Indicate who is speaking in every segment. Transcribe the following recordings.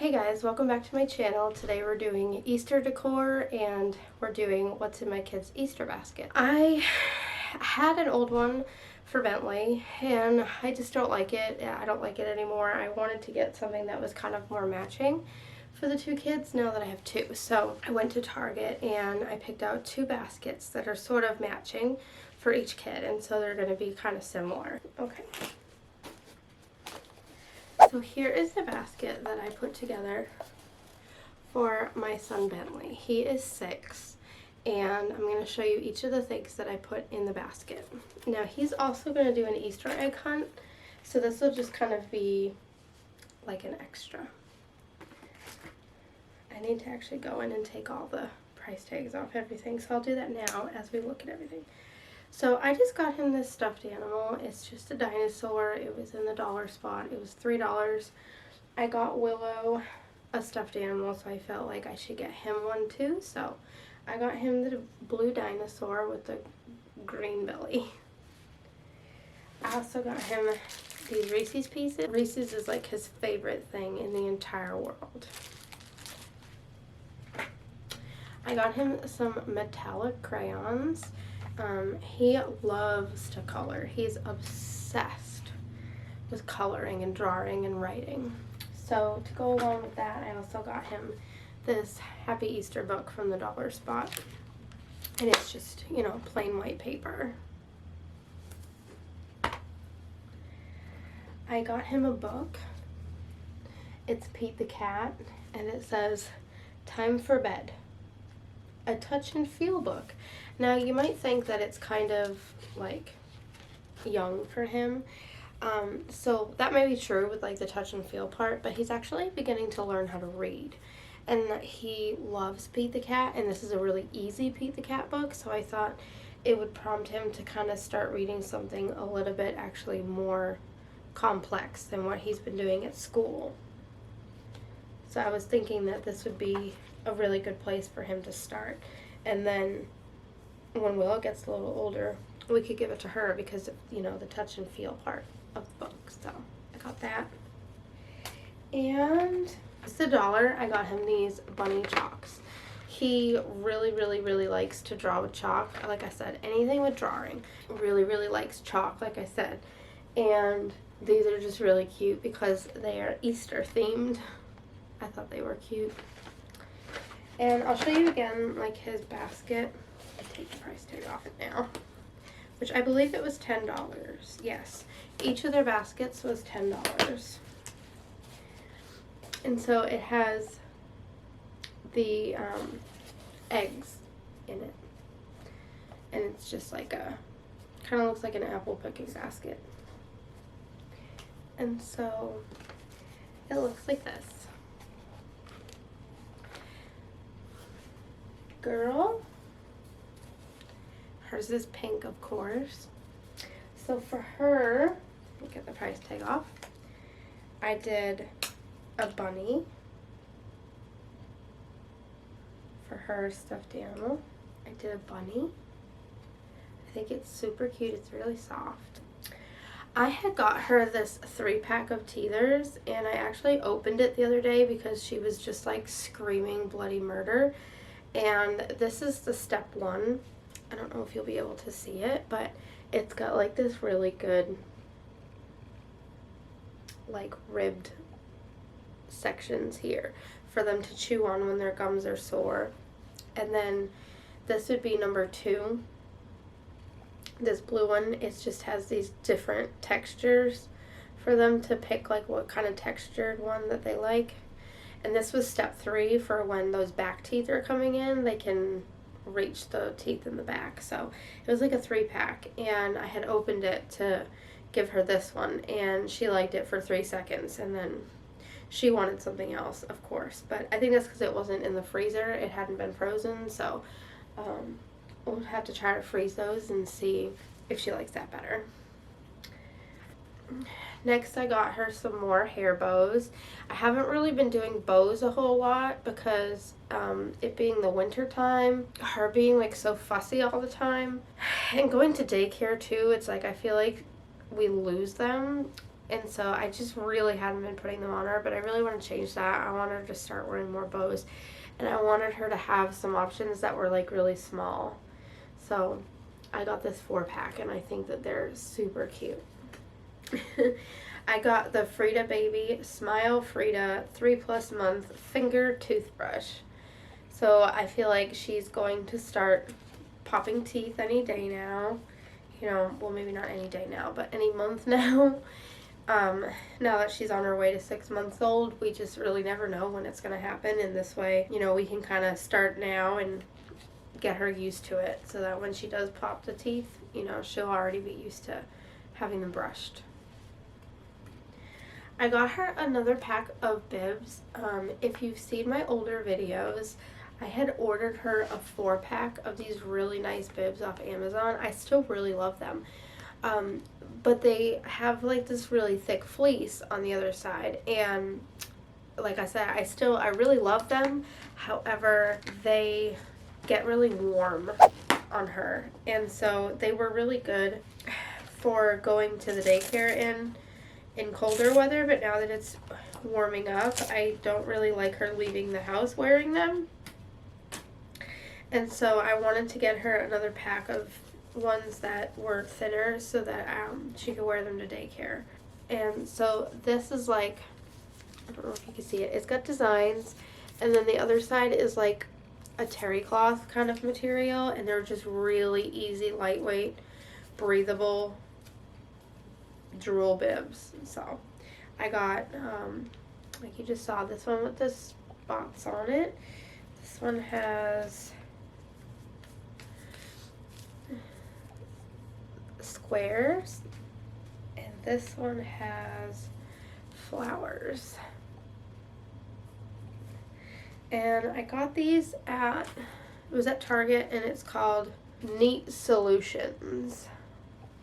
Speaker 1: Hey guys, welcome back to my channel. Today we're doing Easter decor and we're doing what's in my kids' Easter basket. I had an old one for Bentley and I just don't like it. I don't like it anymore. I wanted to get something that was kind of more matching for the two kids now that I have two. So I went to Target and I picked out two baskets that are sort of matching for each kid, and so they're going to be kind of similar. Okay. So here is the basket that I put together for my son Bentley. He is 6, and I'm going to show you each of the things that I put in the basket. Now he's also going to do an Easter egg hunt, so this will just kind of be like an extra. I need to actually go in and take all the price tags off everything, so I'll do that now as we look at everything. So I just got him this stuffed animal. It's just a dinosaur. It was in the dollar spot. It was $3. I got Willow a stuffed animal, so I felt like I should get him one too. So I got him the blue dinosaur with the green belly. I also got him these Reese's Pieces. Reese's is like his favorite thing in the entire world. I got him some metallic crayons. He loves to color. He's obsessed with coloring and drawing and writing. So to go along with that, I also got him this Happy Easter book from the dollar spot. And it's just, you know, plain white paper. I got him a book. It's Pete the Cat, and it says, "Time for Bed. A touch and feel book." Now you might think that it's kind of like young for him. So that may be true with like the touch and feel part, but he's actually beginning to learn how to read. And he loves Pete the Cat, and this is a really easy Pete the Cat book, so I thought it would prompt him to kind of start reading something a little bit actually more complex than what he's been doing at school. So I was thinking that this would be a really good place for him to start. And then when Willow gets a little older, we could give it to her because of, you know, the touch and feel part of the book. So I got that. And it's $1. I got him these bunny chalks. He really likes to draw with chalk. Like I said, anything with drawing. Really likes chalk, like I said. And these are just really cute because they are Easter themed. I thought they were cute. And I'll show you again, like, his basket. I take the price tag off it now, which I believe it was $10. Yes, each of their baskets was $10. And so it has the eggs in it. And it's just like a, kind of looks like an apple picking basket. And so it looks like this. Girl, hers is pink, of course. So for her, let me get the price tag off. I did a bunny for her stuffed animal. I did a bunny. I think it's super cute. It's really soft. I had got her this 3-pack of teethers, and I actually opened it the other day because she was just like screaming bloody murder. And this is the step 1. I don't know if you'll be able to see it, but it's got like this really good like ribbed sections here for them to chew on when their gums are sore. And then this would be number 2. This blue one, it just has these different textures for them to pick like what kind of textured one that they like. And this was step 3 for when those back teeth are coming in, they can reach the teeth in the back. So it was like a 3-pack, and I had opened it to give her this one, and she liked it for 3 seconds, and then she wanted something else, of course. But I think that's because it wasn't in the freezer. It hadn't been frozen, so we'll have to try to freeze those and see if she likes that better. Next, I got her some more hair bows. I haven't really been doing bows a whole lot because it being the winter time, her being like so fussy all the time, and going to daycare too, it's like I feel like we lose them And so I just really hadn't been putting them on her, but I really want to change that. I want her to start wearing more bows, and I wanted her to have some options that were like really small. So I got this 4-pack, and I think that they're super cute. I got the Frida Baby Smile Frida 3+ month finger toothbrush. So I feel like she's going to start popping teeth any day now. You know, well, maybe not any day now, but any month now. Now that she's on her way to 6 months old, we just really never know when it's going to happen. And this way, you know, we can kind of start now and get her used to it so that when she does pop the teeth, you know, she'll already be used to having them brushed. I got her another pack of bibs. If you've seen my older videos, I had ordered her a 4-pack of these really nice bibs off Amazon. I still really love them. But they have like this really thick fleece on the other side, and like I said, I really love them. However, they get really warm on her, and so they were really good for going to the daycare in colder weather, but now that it's warming up, I don't really like her leaving the house wearing them. And so I wanted to get her another pack of ones that were thinner so that she could wear them to daycare. And so this is like, I don't know if you can see it, it's got designs, and then the other side is like a terry cloth kind of material, and they're just really easy, lightweight, breathable drool bibs. So I got like you just saw, this one with the spots on it. This one has squares, and this one has flowers. And I got these it was at Target, and it's called Neat Solutions.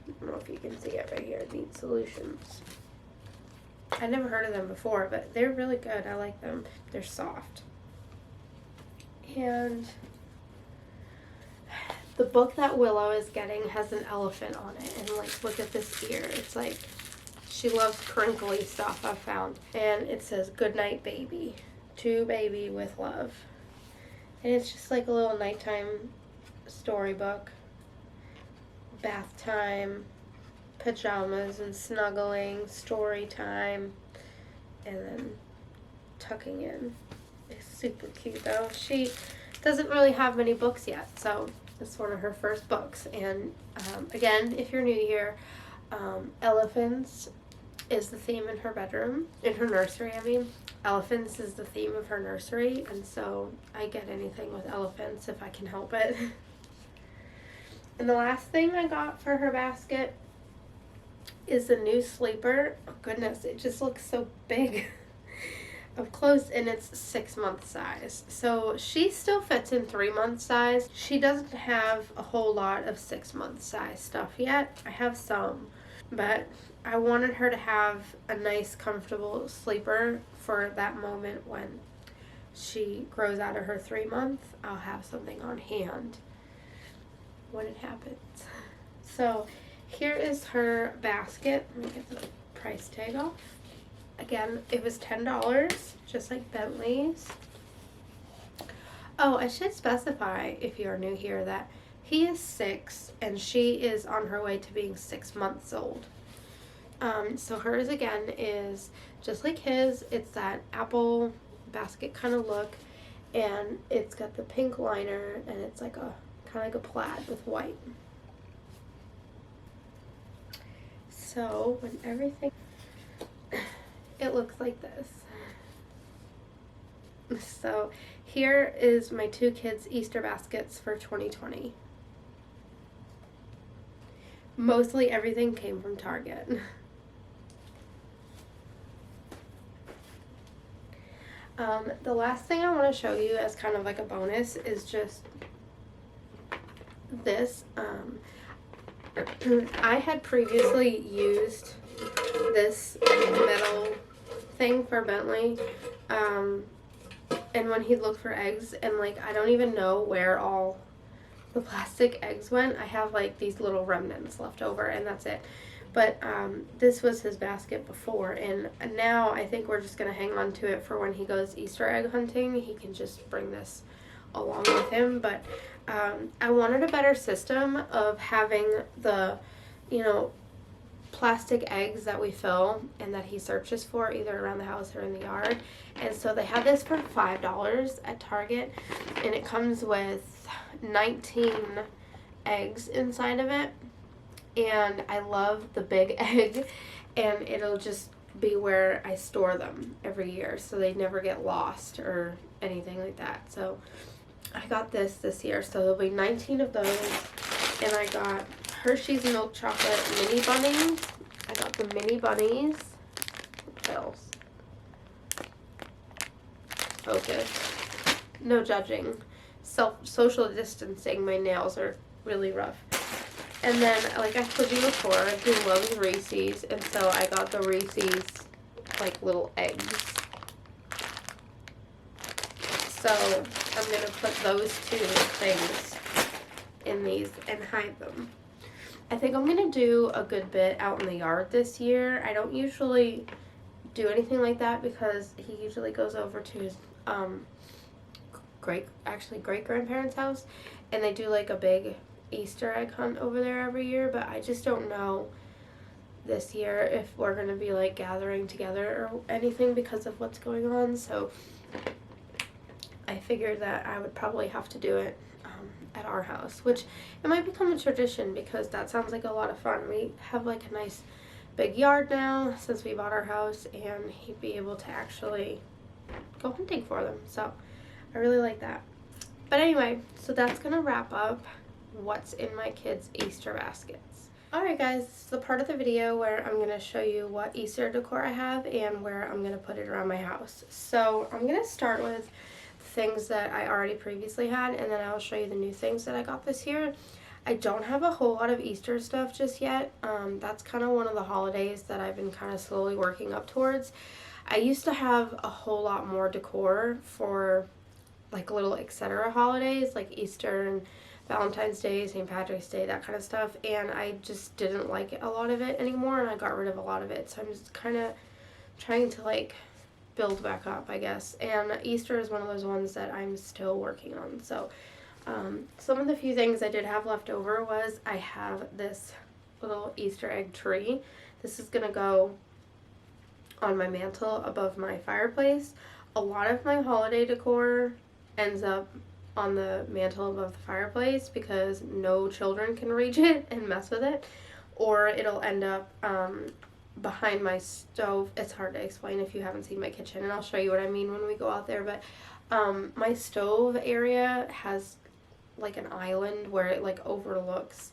Speaker 1: I don't know if you can see it right here, Neat Solutions. I never heard of them before, but they're really good. I like them. They're soft. And the book that Willow is getting has an elephant on it, and like, look at this ear. It's like, she loves crinkly stuff, I've found. And it says, "Good night, baby. To baby with love." And it's just like a little nighttime storybook. Bath time, pajamas and snuggling, story time, and then tucking in. It's super cute though. She doesn't really have many books yet, so it's one of her first books. And again, if you're new here, elephants is the theme in her bedroom, in her nursery, I mean. Elephants is the theme of her nursery, and so I get anything with elephants if I can help it. And the last thing I got for her basket is the new sleeper. Oh goodness, it just looks so big up close, and it's 6-month size. So she still fits in 3-month size. She doesn't have a whole lot of 6-month size stuff yet. I have some, but I wanted her to have a nice, comfortable sleeper for that moment when she grows out of her 3-month. I'll have something on hand when it happens. So here is her basket. Let me get the price tag off. Again, it was $10, just like Bentley's. Oh, I should specify, if you are new here, that he is 6 and she is on her way to being 6 months old. So hers again is just like his. It's that apple basket kind of look, and it's got the pink liner, and it's like a kind of like a plaid with white. So when everything, it looks like this. So here is my 2 kids' Easter baskets for 2020. Mostly everything came from Target. The last thing I want to show you as kind of like a bonus is just this. I had previously used this metal thing for Bentley, and when he looked for eggs, and like, I don't even know where all the plastic eggs went. I have like these little remnants left over, and that's it. But this was his basket before, and now I think we're just going to hang on to it for when he goes Easter egg hunting. He can just bring this along with him. But I wanted a better system of having the, you know, plastic eggs that we fill and that he searches for either around the house or in the yard. And so they had this for $5 at Target, and it comes with 19 eggs inside of it. And I love the big egg, and it'll just be where I store them every year so they never get lost or anything like that. So I got this year, so there'll be 19 of those. And I got Hershey's milk chocolate mini bunnies. I got the mini bunnies. What else? Focus. No judging. Social distancing. My nails are really rough. And then, like I told you before, he loves Reese's, and so I got the Reese's, like, little eggs. So I'm going to put those two things in these and hide them. I think I'm going to do a good bit out in the yard this year. I don't usually do anything like that because he usually goes over to his great-grandparents' house, and they do, like, a big Easter egg hunt over there every year, but I just don't know this year if we're going to be, like, gathering together or anything because of what's going on. So I figured that I would probably have to do it at our house, which it might become a tradition because that sounds like a lot of fun. We have, like, a nice big yard now since we bought our house, and he'd be able to actually go hunting for them. So I really like that. But anyway, so that's going to wrap up what's in my kids' Easter baskets. Alright guys, this is the part of the video where I'm going to show you what Easter decor I have and where I'm going to put it around my house. So I'm going to start with things that I already previously had, and then I'll show you the new things that I got this year. I don't have a whole lot of Easter stuff just yet. That's kind of one of the holidays that I've been kind of slowly working up towards. I used to have a whole lot more decor for, like, little etc. holidays like Easter and Valentine's Day, St. Patrick's Day, that kind of stuff, and I just didn't like a lot of it anymore, and I got rid of a lot of it. So I'm just kind of trying to, like, build back up, I guess. And Easter is one of those ones that I'm still working on. So some of the few things I did have left over was I have this little Easter egg tree. This is gonna go on my mantle above my fireplace. A lot of my holiday decor ends up on the mantle above the fireplace because no children can reach it and mess with it, or it'll end up behind my stove. It's hard to explain if you haven't seen my kitchen, and I'll show you what I mean when we go out there, but my stove area has, like, an island where it, like, overlooks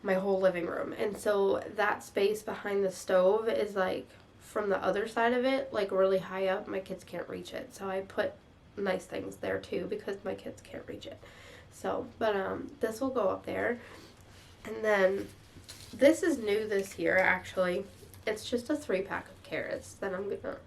Speaker 1: my whole living room, and so that space behind the stove is, like, from the other side of it, like, really high up. My kids can't reach it, so I put nice things there too because my kids can't reach it. So, but this will go up there. And then this is new this year, actually. It's just a 3-pack of carrots that I'm gonna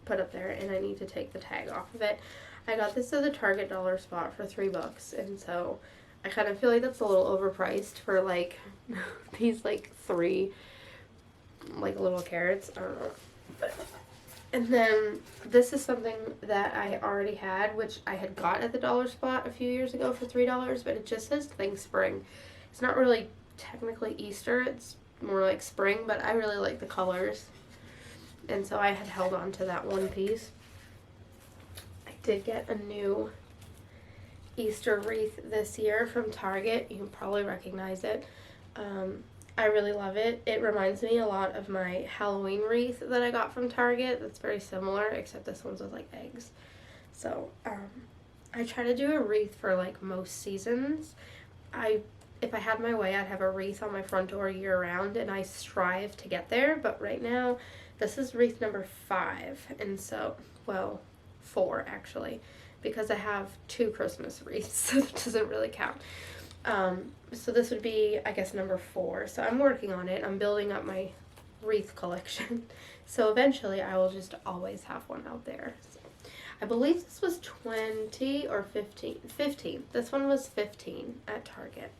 Speaker 1: put up there, and I need to take the tag off of it. I got this at the Target dollar spot for $3, and so I kind of feel like that's a little overpriced for, like, these, like, 3, like, little carrots. I don't know. But and then this is something that I already had, which I had got at the dollar spot a few years ago for $3, but it just says Think Spring. It's not really technically Easter, it's more like spring, but I really like the colors. And so I had held on to that one piece. I did get a new Easter wreath this year from Target. You can probably recognize it. I really love it. It reminds me a lot of my Halloween wreath that I got from Target. That's very similar, except this one's with, like, eggs. So, I try to do a wreath for, like, most seasons. If I had my way, I'd have a wreath on my front door year-round, and I strive to get there. But right now, this is wreath number 5, and so, well, 4, actually, because I have 2 Christmas wreaths, so it doesn't really count. So this would be, I guess, number 4. So I'm working on it. I'm building up my wreath collection. So eventually I will just always have one out there. So I believe this was 20 or 15. 15. This one was 15 at Target.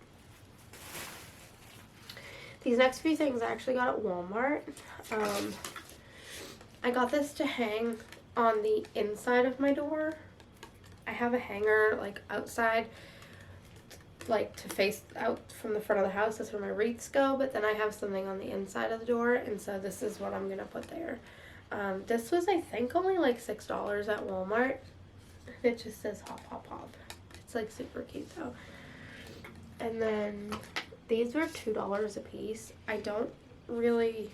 Speaker 1: These next few things I actually got at Walmart. I got this to hang on the inside of my door. I have a hanger like outside, like to face out from the front of the house. That's where my wreaths go, but then I have something on the inside of the door, and so this is what I'm gonna put there. This was, I think, only like $6 at Walmart. It just says hop hop hop. It's like super cute though. And then these were $2 a piece. I don't really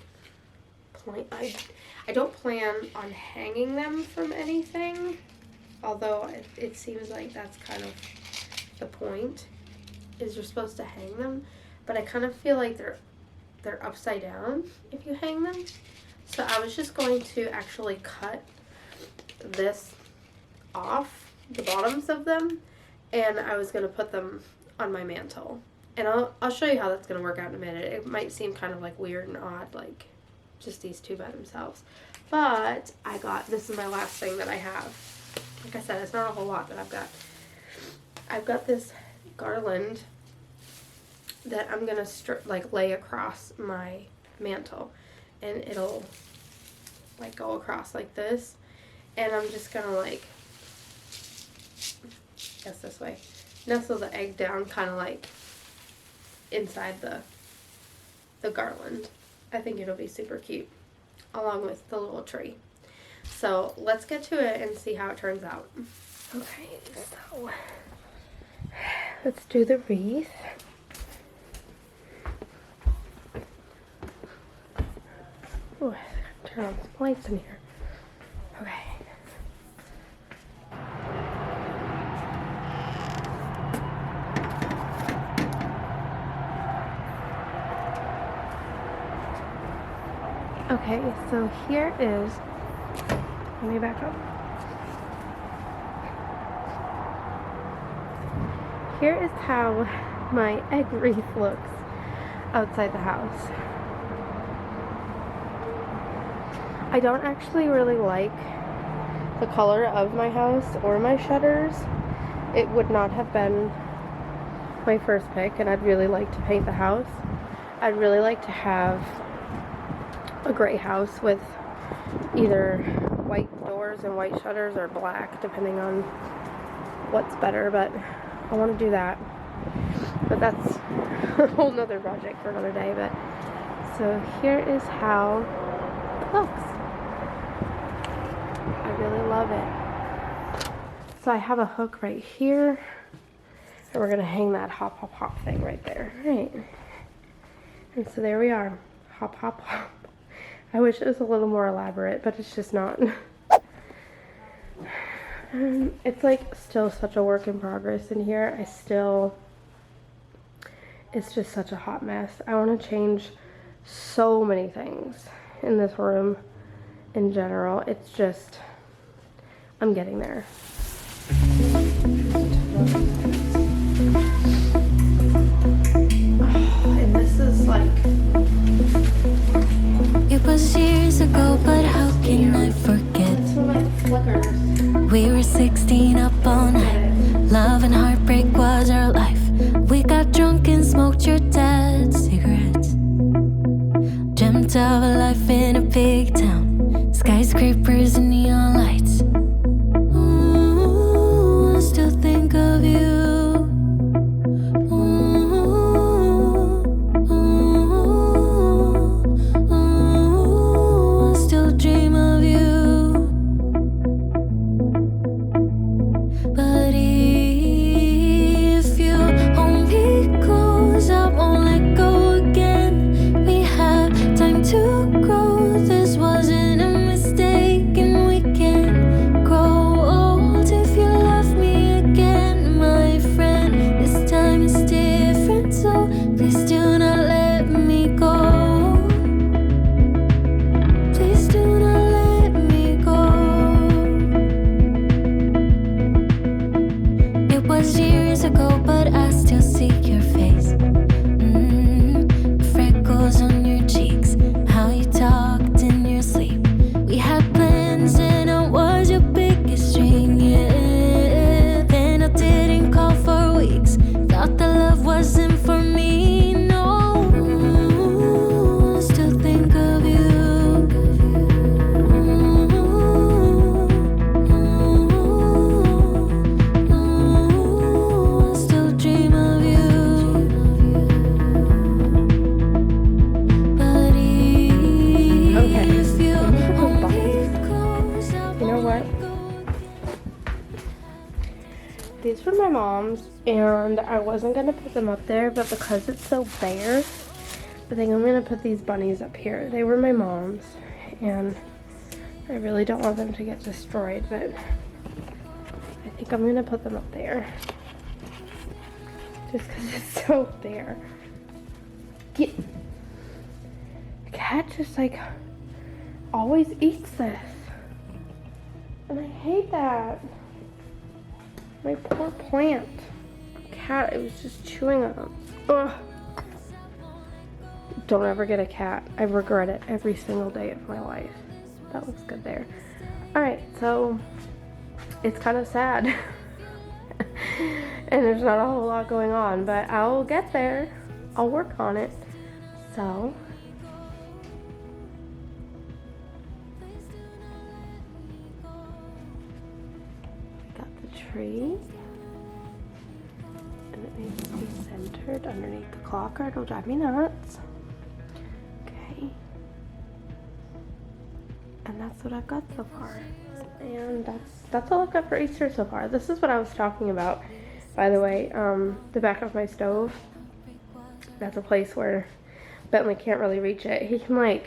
Speaker 1: I don't plan on hanging them from anything, although it seems like that's kind of the point, is you're supposed to hang them, but I kind of feel like they're upside down if you hang them. So I was just going to actually cut this off, the bottoms of them, and I was going to put them on my mantle. And I'll show you how that's going to work out in a minute. It might seem kind of like weird and odd, like just these two by themselves. But this is my last thing that I have. Like I said, it's not a whole lot that I've got. I've got this garland that I'm going to lay across my mantle. And it'll like go across like this. And I'm just going to like, guess this way, nestle the egg down kind of like inside the garland. I think it'll be super cute along with the little tree. So let's get to it and see how it turns out. Okay, so let's do the wreath. Oh, I gotta turn on some lights in here. Okay. Okay, so here is, let me back up. Here is how my egg wreath looks outside the house. I don't actually really like the color of my house or my shutters. It would not have been my first pick, and I'd really like to paint the house. I'd really like to have a gray house with either white doors and white shutters or black, depending on what's better, but I want to do that. But that's a whole nother project for another day. But so here is how it looks. I really love it. So I have a hook right here, and we're gonna hang that hop hop hop thing right there. All right. And so there we are. Hop hop hop. I wish it was a little more elaborate, but it's just not. It's like still such a work in progress in here. It's just such a hot mess. I want to change so many things in this room in general. It's just, I'm getting there. And this is like,
Speaker 2: it was years ago, but how can I forget? We were 16 up all night. Love and heartbreak was our life. We got drunk and smoked your dad's cigarettes. Dreamt of a life in a big town. Skyscrapers and neon lights. Ooh, I still think of you. To
Speaker 1: mom's, and I wasn't gonna put them up there, but because it's so bare, I think I'm gonna put these bunnies up here. They were my mom's, and I really don't want them to get destroyed, but I think I'm gonna put them up there. Just because it's so bare. The cat just like always eats this. And I hate that. My poor plant. Cat, it was just chewing on them. Ugh. Don't ever get a cat. I regret it every single day of my life. That looks good there. Alright, so it's kind of sad. And there's not a whole lot going on, but I'll get there. I'll work on it. So got the tree, and it needs to be centered underneath the clock or it'll drive me nuts. Okay, and that's what I've got so far, and that's all I've got for Easter so far. This is what I was talking about, by the way. The back of my stove, that's a place where Bentley can't really reach it. He can like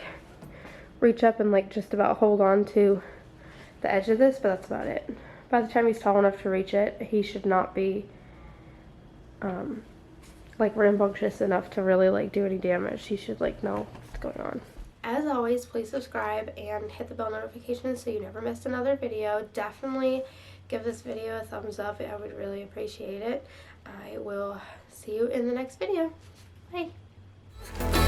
Speaker 1: reach up and like just about hold on to the edge of this, but that's about it. By the time he's tall enough to reach it, he should not be like rambunctious enough to really like do any damage. He should like know what's going on. As always, please subscribe and hit the bell notification so you never miss another video. Definitely give this video a thumbs up. I would really appreciate it. I will see you in the next video. Bye.